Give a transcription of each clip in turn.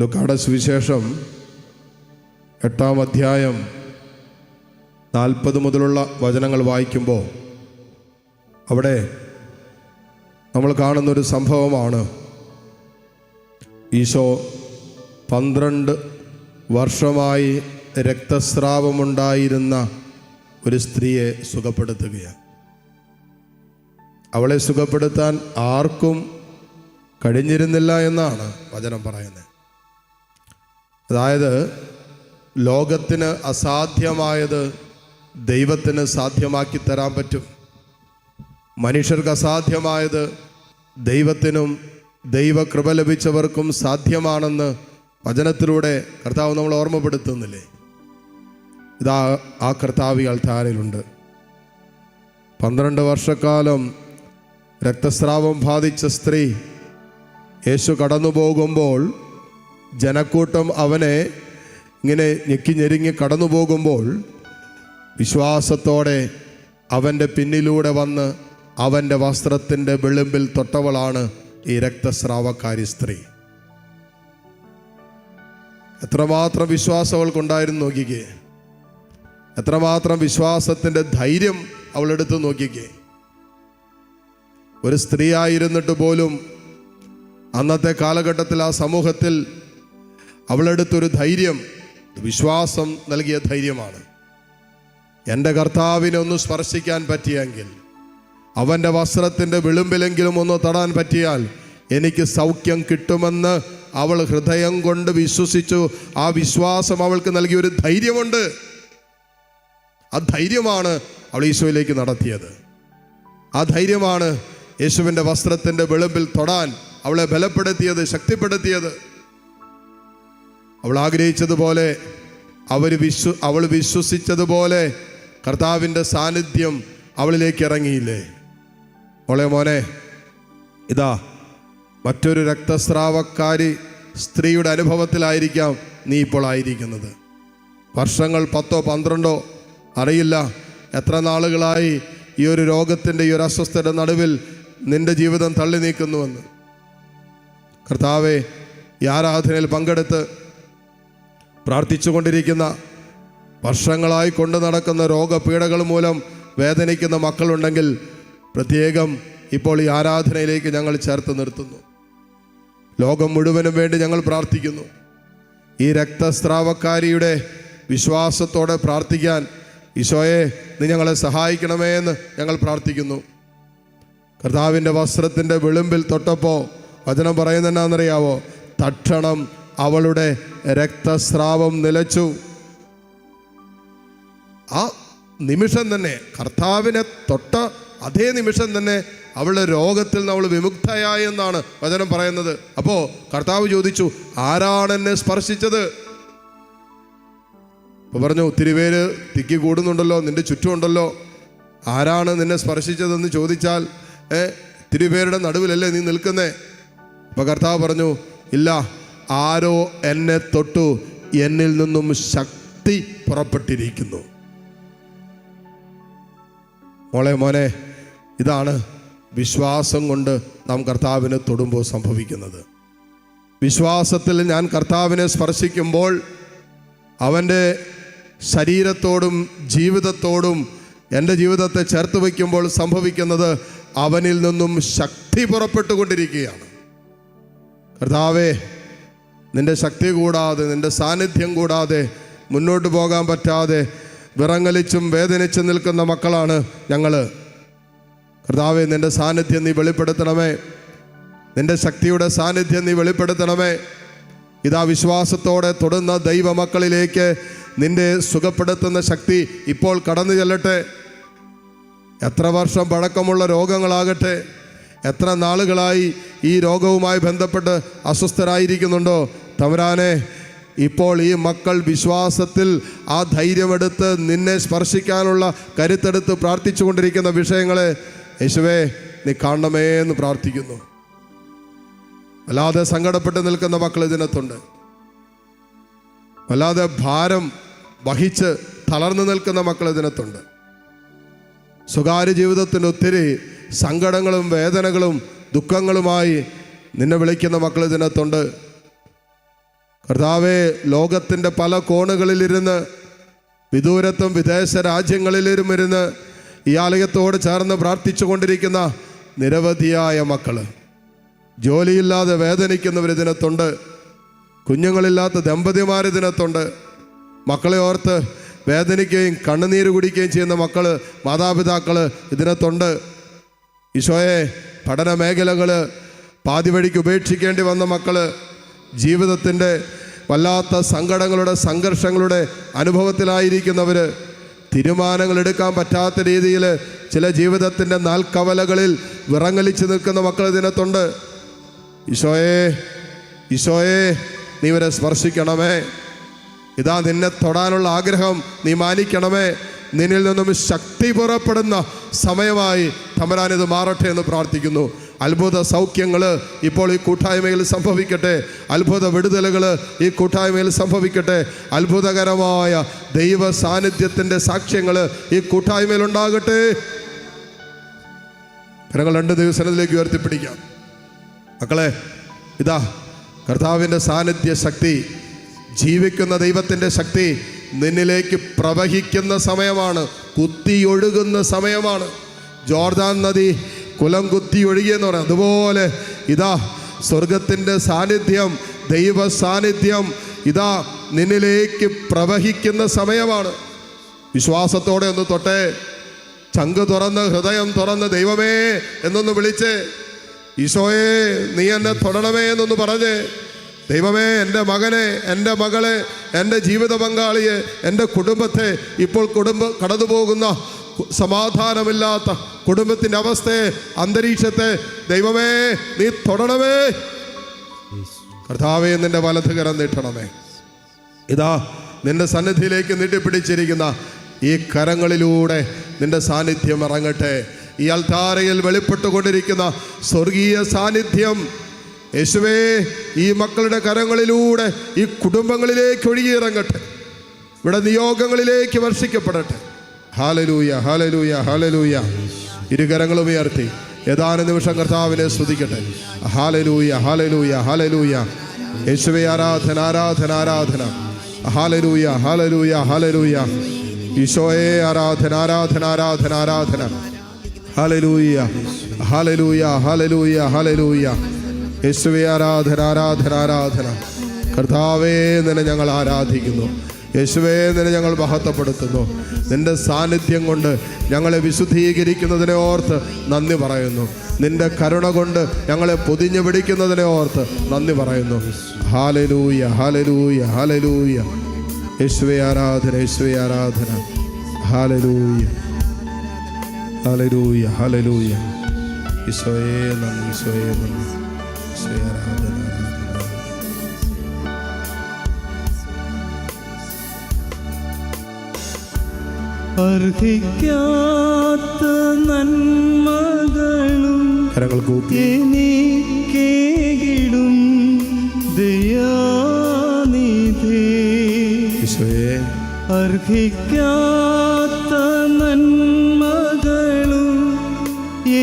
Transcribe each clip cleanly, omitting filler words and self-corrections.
ലൂക്കായുടെ സുവിശേഷം 8-ാം അധ്യായം 40 മുതലുള്ള വചനങ്ങൾ വായിക്കുമ്പോൾ അവിടെ നമ്മൾ കാണുന്നൊരു സംഭവമാണ്. ഈശോ 12 വർഷമായി രക്തസ്രാവമുണ്ടായിരുന്ന ഒരു സ്ത്രീയെ സുഖപ്പെടുത്തുകയാണ്. അവളെ സുഖപ്പെടുത്താൻ ആർക്കും കഴിഞ്ഞിരുന്നില്ല എന്നാണ് വചനം പറയുന്നത്. അതായത് ലോകത്തിന് അസാധ്യമായത് ദൈവത്തിന് സാധ്യമാക്കി തരാൻ പറ്റും. മനുഷ്യർക്ക് അസാധ്യമായത് ദൈവത്തിനും ദൈവകൃപ ലഭിച്ചവർക്കും സാധ്യമാണെന്ന് വചനത്തിലൂടെ കർത്താവ് നമ്മൾ ഓർമ്മപ്പെടുത്തുന്നില്ലേ? ഇതാ ആ കർത്താവ് അൾത്താരയിലുണ്ട്. 12 വർഷക്കാലം രക്തസ്രാവം ബാധിച്ച സ്ത്രീ യേശു കടന്നു പോകുമ്പോൾ ജനക്കൂട്ടം അവനെ ഇങ്ങനെ ഞെക്കി ഞെരുങ്ങി കടന്നു പോകുമ്പോൾ വിശ്വാസത്തോടെ അവൻ്റെ പിന്നിലൂടെ വന്ന് അവൻ്റെ വസ്ത്രത്തിൻ്റെ വിളിമ്പിൽ തൊട്ടവളാണ് ഈ രക്തസ്രാവക്കാരി സ്ത്രീ. എത്രമാത്രം വിശ്വാസം അവൾക്കുണ്ടായിരുന്നു നോക്കിക്കേ. എത്രമാത്രം വിശ്വാസത്തിൻ്റെ ധൈര്യം അവളെടുത്ത് നോക്കിക്കേ. ഒരു സ്ത്രീ ആയിരുന്നിട്ട് പോലും അന്നത്തെ കാലഘട്ടത്തിൽ ആ സമൂഹത്തിൽ അവളെടുത്തൊരു ധൈര്യം, വിശ്വാസം നൽകിയ ധൈര്യമാണ്. എൻ്റെ കർത്താവിനെ ഒന്ന് സ്പർശിക്കാൻ പറ്റിയെങ്കിൽ, അവൻ്റെ വസ്ത്രത്തിൻ്റെ വിളിമ്പിലെങ്കിലും ഒന്ന് തൊടാൻ പറ്റിയാൽ എനിക്ക് സൗഖ്യം കിട്ടുമെന്ന് അവൾ ഹൃദയം കൊണ്ട് വിശ്വസിച്ചു. ആ വിശ്വാസം അവൾക്ക് നൽകിയൊരു ധൈര്യമുണ്ട്. ആ ധൈര്യമാണ് അവൾ ഈശോയിലേക്ക് നടത്തിയത്. ആ ധൈര്യമാണ് യേശുവിൻ്റെ വസ്ത്രത്തിൻ്റെ വിളിമ്പിൽ തൊടാൻ അവളെ ബലപ്പെടുത്തിയത്, ശക്തിപ്പെടുത്തിയത്. അവൾ ആഗ്രഹിച്ചതുപോലെ അവൾ വിശ്വസിച്ചതുപോലെ കർത്താവിൻ്റെ സാന്നിധ്യം അവളിലേക്ക് ഇറങ്ങിയില്ലേ? മോനെ, ഇതാ മറ്റൊരു രക്തസ്രാവക്കാരി സ്ത്രീയുടെ അനുഭവത്തിലായിരിക്കാം നീ ഇപ്പോൾ ആയിരിക്കുന്നത്. വർഷങ്ങൾ 10 12 അറിയില്ല എത്ര നാളുകളായി ഈ ഒരു രോഗത്തിൻ്റെ ഈ ഒരു അസ്വസ്ഥയുടെ നടുവിൽ നിന്റെ ജീവിതം തള്ളി നീക്കുന്നുവെന്ന്. കർത്താവെ, ഈ ആരാധനയിൽ പങ്കെടുത്ത് പ്രാർത്ഥിച്ചു കൊണ്ടിരിക്കുന്ന, വർഷങ്ങളായി കൊണ്ടു നടക്കുന്ന രോഗപീഠകൾ മൂലം വേദനിക്കുന്ന മക്കളുണ്ടെങ്കിൽ പ്രത്യേകം ഇപ്പോൾ ഈ ആരാധനയിലേക്ക് ഞങ്ങൾ ചേർത്ത് നിർത്തുന്നു. ലോകം മുഴുവനും വേണ്ടി ഞങ്ങൾ പ്രാർത്ഥിക്കുന്നു. ഈ രക്തസ്രാവക്കാരിയുടെ വിശ്വാസത്തോടെ പ്രാർത്ഥിക്കാൻ ഈശോയെ നീ ഞങ്ങളെ സഹായിക്കണമേ എന്ന് ഞങ്ങൾ പ്രാർത്ഥിക്കുന്നു. കർത്താവിൻ്റെ വസ്ത്രത്തിൻ്റെ വിളിമ്പിൽ തൊട്ടപ്പോൾ വചനം പറയുന്നത് എന്നാണെന്നറിയാവോ? തക്ഷണം അവളുടെ രക്തസ്രാവം നിലച്ചു. ആ നിമിഷം തന്നെ, കർത്താവിനെ തൊട്ട അതേ നിമിഷം തന്നെ അവളുടെ രോഗത്തിൽ നിന്ന് അവൾ വിമുക്തയായി എന്നാണ് വചനം പറയുന്നത്. അപ്പോൾ കർത്താവ് ചോദിച്ചു, ആരാണ് എന്നെ സ്പർശിച്ചത്? അപ്പോൾ പറഞ്ഞു, ഒത്തിരി പേര് തിക്കി കൂടുന്നുണ്ടല്ലോ, നിന്റെ ചുറ്റുമുണ്ടല്ലോ. ആരാണ് നിന്നെ സ്പർശിച്ചതെന്ന് ചോദിച്ചാൽ ഒത്തിരി പേരുടെ നടുവിലല്ലേ നീ നിൽക്കുന്നേ? അപ്പോൾ കർത്താവ് പറഞ്ഞു, ഇല്ല, ആരോ എന്നെ തൊട്ടു, എന്നിൽ നിന്നും ശക്തി പുറപ്പെട്ടിരിക്കുന്നു. മോനെ, ഇതാണ് വിശ്വാസം കൊണ്ട് നാം കർത്താവിനെ തൊടുമ്പോൾ സംഭവിക്കുന്നത്. വിശ്വാസത്തിൽ ഞാൻ കർത്താവിനെ സ്പർശിക്കുമ്പോൾ അവൻ്റെ ശരീരത്തോടും ജീവിതത്തോടും എൻ്റെ ജീവിതത്തെ ചേർത്ത് വയ്ക്കുമ്പോൾ സംഭവിക്കുന്നത് അവനിൽ നിന്നും ശക്തി പുറപ്പെട്ടുകൊണ്ടിരിക്കുകയാണ്. കർത്താവേ, നിൻ്റെ ശക്തി കൂടാതെ, നിൻ്റെ സാന്നിധ്യം കൂടാതെ മുന്നോട്ട് പോകാൻ പറ്റാതെ വിറങ്ങലിച്ചും വേദനിച്ചും നിൽക്കുന്ന മക്കളാണ് ഞങ്ങൾ. കർത്താവേ, നിൻ്റെ സാന്നിധ്യം നീ വെളിപ്പെടുത്തണമേ. നിൻ്റെ ശക്തിയുടെ സാന്നിധ്യം നീ വെളിപ്പെടുത്തണമേ. ഇതാ വിശ്വാസത്തോടെ തൊടുന്ന ദൈവമക്കളിലേക്ക് നിൻ്റെ സുഖപ്പെടുത്തുന്ന ശക്തി ഇപ്പോൾ കടന്നു ചെല്ലട്ടെ. എത്ര വർഷം പഴക്കമുള്ള രോഗങ്ങളാകട്ടെ, എത്ര നാളുകളായി ഈ രോഗവുമായി ബന്ധപ്പെട്ട് അസ്വസ്ഥരായിരിക്കുന്നുണ്ടോ, തമ്പുരാനെ, ഇപ്പോൾ ഈ മക്കൾ വിശ്വാസത്തിൽ ആ ധൈര്യമെടുത്ത് നിന്നെ സ്പർശിക്കാനുള്ള കരുത്തെടുത്ത് പ്രാർത്ഥിച്ചു കൊണ്ടിരിക്കുന്ന വിഷയങ്ങളെ യേശുവേ നീ കാണണമേ എന്ന് പ്രാർത്ഥിക്കുന്നു. വല്ലാതെ സങ്കടപ്പെട്ട് നിൽക്കുന്ന മക്കൾ ഇതിനകത്തുണ്ട്. വല്ലാതെ ഭാരം വഹിച്ച് തളർന്നു നിൽക്കുന്ന മക്കൾ ഇതിനകത്തുണ്ട്. സ്വകാര്യ ജീവിതത്തിന് ഒത്തിരി സങ്കടങ്ങളും വേദനകളും ദുഃഖങ്ങളുമായി നിന്നെ വിളിക്കുന്ന മക്കൾ ഇതിനകത്തുണ്ട്. കർത്താവേ, ലോകത്തിൻ്റെ പല കോണുകളിലിരുന്ന്, വിദൂരത്തും വിദേശ രാജ്യങ്ങളിലും ഇരുന്ന് ഈ ആലയത്തോട് ചേർന്ന് പ്രാർത്ഥിച്ചു കൊണ്ടിരിക്കുന്ന നിരവധിയായ മക്കൾ, ജോലിയില്ലാതെ വേദനിക്കുന്നവർ ഇതിനകത്തുണ്ട്, കുഞ്ഞുങ്ങളില്ലാത്ത ദമ്പതിമാർ ഇതിനകത്തുണ്ട്, മക്കളെ ഓർത്ത് വേദനിക്കുകയും കണ്ണുനീര് കുടിക്കുകയും ചെയ്യുന്ന മക്കൾ, മാതാപിതാക്കൾ ഇതിനകത്തുണ്ട്. ഈശോയെ, പഠന മേഖലകൾ പാതി വഴിക്ക് ഉപേക്ഷിക്കേണ്ടി വന്ന മക്കൾ, ജീവിതത്തിൻ്റെ വല്ലാത്ത സങ്കടങ്ങളുടെ സംഘർഷങ്ങളുടെ അനുഭവത്തിലായിരിക്കുന്നവർ, തീരുമാനങ്ങൾ എടുക്കാൻ പറ്റാത്ത രീതിയിൽ ചില ജീവിതത്തിൻ്റെ നാൽക്കവലകളിൽ വിറങ്ങലിച്ച് നിൽക്കുന്ന മക്കൾ ഇതിനകത്തുണ്ട്. ഈശോയെ, ഈശോയെ, നീ ഇവരെ സ്പർശിക്കണമേ. ഇതാ നിന്നെ തൊടാനുള്ള ആഗ്രഹം നീ മാനിക്കണമേ. നിന്നിൽ നിന്നും ശക്തി പുറപ്പെടുന്ന സമയമായി തമ്പുരാൻ ഇത് മാറട്ടെ എന്ന് പ്രാർത്ഥിക്കുന്നു. അത്ഭുത സൗഖ്യങ്ങൾ ഇപ്പോൾ ഈ കൂട്ടായ്മയിൽ സംഭവിക്കട്ടെ. അത്ഭുത വിടുതലുകൾ ഈ കൂട്ടായ്മയിൽ സംഭവിക്കട്ടെ. അത്ഭുതകരമായ ദൈവ സാന്നിധ്യത്തിൻ്റെ സാക്ഷ്യങ്ങൾ ഈ കൂട്ടായ്മയിൽ ഉണ്ടാകട്ടെ. കരങ്ങൾ 2 ദിവസത്തിലേക്ക് ഉയർത്തിപ്പിടിക്കാം. മക്കളെ, ഇതാ കർത്താവിൻ്റെ സാന്നിധ്യ ശക്തി, ജീവിക്കുന്ന ദൈവത്തിൻ്റെ ശക്തി നിന്നിലേക്ക് പ്രവഹിക്കുന്ന സമയമാണ്, കുത്തിയൊഴുകുന്ന സമയമാണ്. ജോർദാൻ നദി കുലം കുത്തി ഒഴുകിയെന്ന് പറയാം. അതുപോലെ ഇതാ സ്വർഗത്തിൻ്റെ സാന്നിധ്യം, ദൈവ സാന്നിധ്യം ഇതാ നിന്നിലേക്ക് പ്രവഹിക്കുന്ന സമയമാണ്. വിശ്വാസത്തോടെ ഒന്ന് തൊട്ടേ, ചങ്ക് തുറന്ന് ഹൃദയം തുറന്ന് ദൈവമേ എന്നൊന്ന് വിളിച്ച്, ഈശോയെ നീ എന്നെ തൊടണമേ എന്നൊന്ന് പറഞ്ഞ്, ദൈവമേ എൻ്റെ മകനെ, എൻ്റെ മകളെ, എൻ്റെ ജീവിത പങ്കാളിയെ, എൻ്റെ കുടുംബത്തെ, ഇപ്പോൾ കടന്നു പോകുന്ന സമാധാനമില്ലാത്ത കുടുംബത്തിൻ്റെ അവസ്ഥയെ, അന്തരീക്ഷത്തെ ദൈവമേ നീ തൊടണമേ. കർത്താവേ, നിൻ്റെ വലതുകരം നീട്ടണമേ. ഇതാ നിൻ്റെ സന്നിധിയിലേക്ക് നീട്ടിപ്പിടിച്ചിരിക്കുന്ന ഈ കരങ്ങളിലൂടെ നിൻ്റെ സാന്നിധ്യം ഇറങ്ങട്ടെ. ഈ അൾത്താരയിൽ വെളിപ്പെട്ടുകൊണ്ടിരിക്കുന്ന സ്വർഗീയ സാന്നിധ്യം യേശുവേ ഈ മക്കളുടെ കരങ്ങളിലൂടെ ഈ കുടുംബങ്ങളിലേക്ക് ഒഴുകിയിറങ്ങട്ടെ. ഇവിടെ നിയോഗങ്ങളിലേക്ക് വർഷിക്കപ്പെടട്ടെ. ഹല്ലേലൂയ, ഹല്ലേലൂയ, ഹല്ലേലൂയ. ഇരുകരങ്ങളും ഉയർത്തി ഏതാനും നിമിഷം കർത്താവിനെ സ്തുതിക്കട്ടെ. ഹല്ലേലൂയ, ഹല്ലേലൂയ, ഹല്ലേലൂയ. യേശുവേ ആരാധന, ആരാധന, ആരാധന. ഹല്ലേലൂയ, ഹല്ലേലൂയ, ഹല്ലേലൂയ. ഈശോയെ ആരാധന, ആരാധന, ആരാധന, ആരാധന. ഹല്ലേലൂയ, ഹല്ലേലൂയ, ഹല്ലേലൂയ, ഹല്ലേലൂയ. യേശുവേ ആരാധന, ആരാധന, ആരാധന. കർത്താവേ നിന്നെ ഞങ്ങൾ ആരാധിക്കുന്നു. യേശുവേ നിന്നെ ഞങ്ങൾ മഹത്വപ്പെടുത്തുന്നു. നിൻ്റെ സാന്നിധ്യം കൊണ്ട് ഞങ്ങളെ വിശുദ്ധീകരിക്കുന്നതിനെ ഓർത്ത് നന്ദി പറയുന്നു. നിൻ്റെ കരുണ കൊണ്ട് ഞങ്ങളെ പൊതിഞ്ഞു പിടിക്കുന്നതിനെ ഓർത്ത് നന്ദി പറയുന്നു. ഹല്ലേലൂയ, ഹല്ലേലൂയ, ഹല്ലേലൂയ. യേശുവേ ആരാധന, യേശുവേ ആരാധന. ഹല്ലേലൂയ, ഹല്ലേലൂയ, ഹല്ലേലൂയ. ഈശോയെ നന്ദി, ഈശോയെ നന്ദി. ഈശോയെ ആരാധന, അർഹിക്കാത്ത നന്മകളും കരങ്ങൾ കൂപ്പി എനിക്കേകിടും ദയാനിധി. ഈശോയെ അർഹിക്കാത്ത നന്മകളും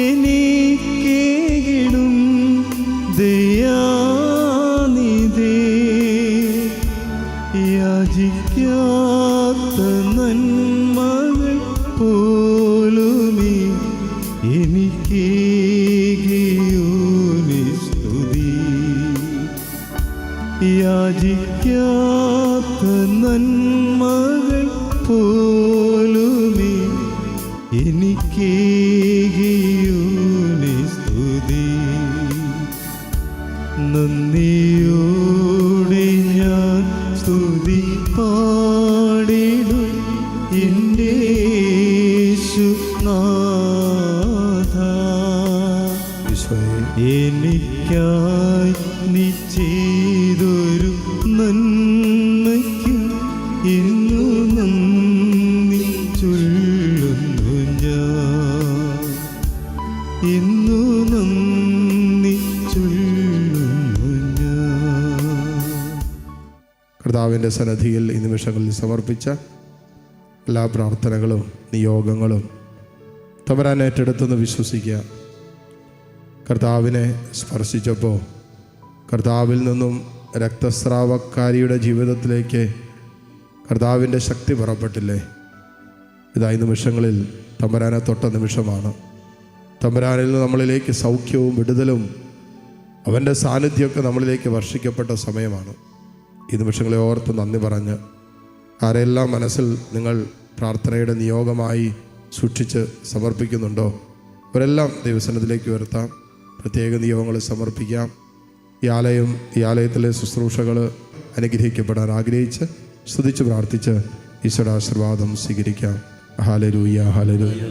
എനിക്കേകിടും ദയാനിധി. യാചിക്കാത്ത നന്മകൾ പോലുമേ എനിക്കേകിയോനി സ്തുതി. യാചിക്കാത്ത നന്മകൾ പോലുമേ എനിക്കേകിയോനി സ്തുതി. നന്ദിയോടെ ഞാൻ സ്തുതി പാടിടും എൻ്റെ യേശുനാഥ. എനിക്കായി നീ ചെയ്തൊരു നന്മയ്ക്കും ഇന്നു നന്ദി ചൊല്ലുന്നു ഞാൻ. ഇന്നു നന്ദി ചൊല്ലുന്നു ഞാൻ. കർത്താവിൻ്റെ സന്നിധിയിൽ ഈ നിമിഷങ്ങളിൽ സമർപ്പിച്ച എല്ലാ പ്രാർത്ഥനകളും നിയോഗങ്ങളും തമ്പുരാൻ ഏറ്റെടുത്തെന്ന് വിശ്വസിക്കുക. കർത്താവിനെ സ്പർശിച്ചപ്പോൾ കർത്താവിൽ നിന്നും രക്തസ്രാവക്കാരിയുടെ ജീവിതത്തിലേക്ക് കർത്താവിൻ്റെ ശക്തി പുറപ്പെട്ടില്ലേ? ഇതാ ഈ നിമിഷങ്ങളിൽ തമ്പുരാനെ തൊട്ട നിമിഷമാണ്. തമ്പുരാനിൽ നിന്ന് നമ്മളിലേക്ക് സൗഖ്യവും വിടുതലും അവൻ്റെ സാന്നിധ്യമൊക്കെ നമ്മളിലേക്ക് വർഷിക്കപ്പെട്ട സമയമാണ്. ഈ നിമിഷങ്ങളെ ഓർത്ത് നന്ദി പറഞ്ഞ് ആരെല്ലാം മനസ്സിൽ നിങ്ങൾ പ്രാർത്ഥനയുടെ നിയോഗമായി സൂക്ഷിച്ച് സമർപ്പിക്കുന്നുണ്ടോ അവരെല്ലാം ദൈവസന്നിധിയിലേക്ക് ഉയർത്താം. പ്രത്യേക നിയോഗങ്ങൾ സമർപ്പിക്കാം. ഈ ആലയത്തിലെ ശുശ്രൂഷകൾ അനുഗ്രഹിക്കപ്പെടാൻ ആഗ്രഹിച്ച് സ്തുതിച്ച് പ്രാർത്ഥിച്ച് ഈശോയുടെ ആശീർവാദം സ്വീകരിക്കാം. Hallelujah, hallelujah.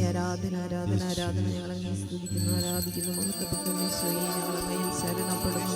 ആരാധന ഞങ്ങളെ സ്തുതിക്കുന്നു, ആരാധിക്കുന്നു, മഹത്വപ്പെടുത്തുന്നു. ഈശോയെ ഞങ്ങളെ ശരണപ്പെടുന്നു.